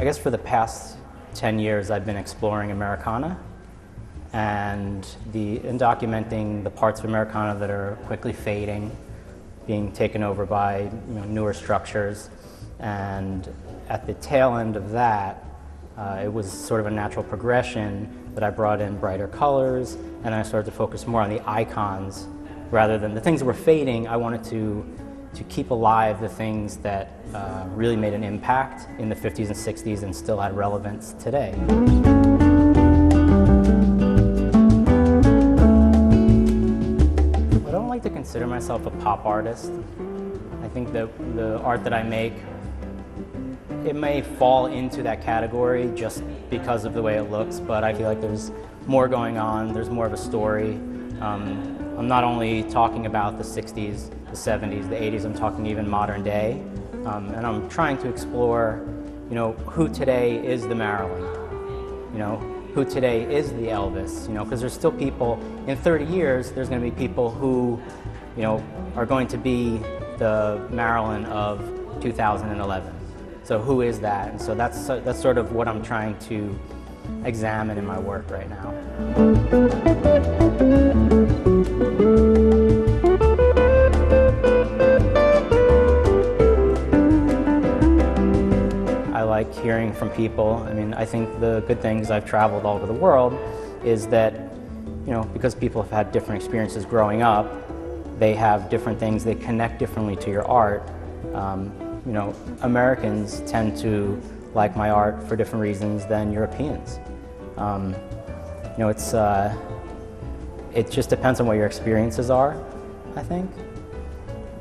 guess for the past 10 years I've been exploring Americana and documenting the parts of Americana that are quickly fading, being taken over by newer structures. And at the tail end of that, it was sort of a natural progression that I brought in brighter colors, and I started to focus more on the icons rather than the things that were fading. I wanted to keep alive the things that really made an impact in the 50s and 60s and still had relevance today. I don't like to consider myself a pop artist. I think that the art that I make, it may fall into that category just because of the way it looks, but I feel like there's more going on, there's more of a story. I'm not only talking about the 60s, the 70s, the 80s, I'm talking even modern day. And I'm trying to explore, who today is the Marilyn, who today is the Elvis, because there's still people, in 30 years, there's going to be people who, are going to be the Marilyn of 2011. So who is that? And so that's sort of what I'm trying to examine in my work right now. I like hearing from people. I mean, I think the good things, I've traveled all over the world, is that, because people have had different experiences growing up, they have different things, they connect differently to your art. Americans tend to like my art for different reasons than Europeans. It just depends on what your experiences are, I think.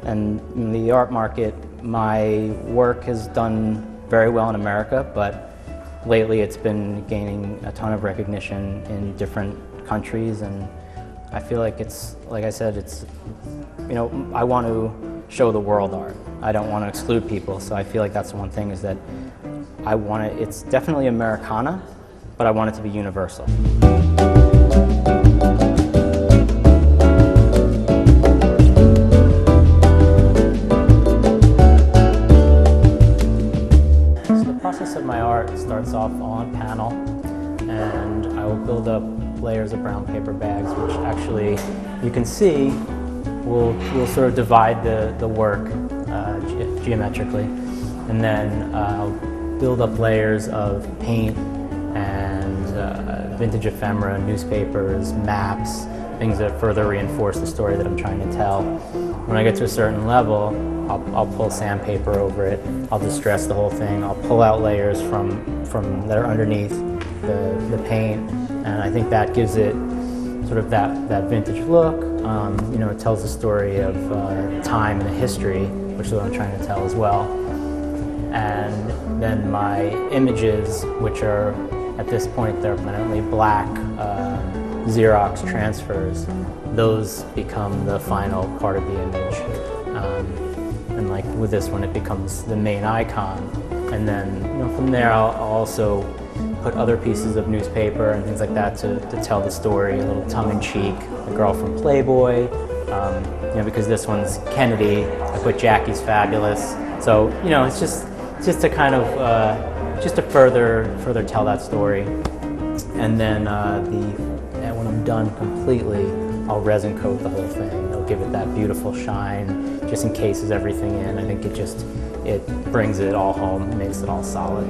And in the art market, my work has done very well in America, but lately it's been gaining a ton of recognition in different countries, and I feel like like I said, I want to show the world art. I don't want to exclude people, so I feel like that's the one thing, is that it's definitely Americana, but I want it to be universal. So the process of my art starts off on panel, and I will build up layers of brown paper bags, which actually, you can see, will sort of divide the work geometrically. And then I'll build up layers of paint and vintage ephemera, newspapers, maps, things that further reinforce the story that I'm trying to tell. When I get to a certain level, I'll pull sandpaper over it, I'll distress the whole thing, I'll pull out layers from that are underneath the paint, and I think that gives it sort of that vintage look. It tells the story of time and history, which is what I'm trying to tell as well. And then my images, which are, at this point, they're permanently black Xerox transfers, those become the final part of the image. And like with this one, it becomes the main icon. And then from there, I'll also put other pieces of newspaper and things like that to tell the story, a little tongue-in-cheek. The girl from Playboy, because this one's Kennedy, I put Jackie's Fabulous. So it's just to kind of just to further tell that story. And then when I'm done completely, I'll resin coat the whole thing. It'll give it that beautiful shine, just encases everything in. I think it brings it all home, makes it all solid.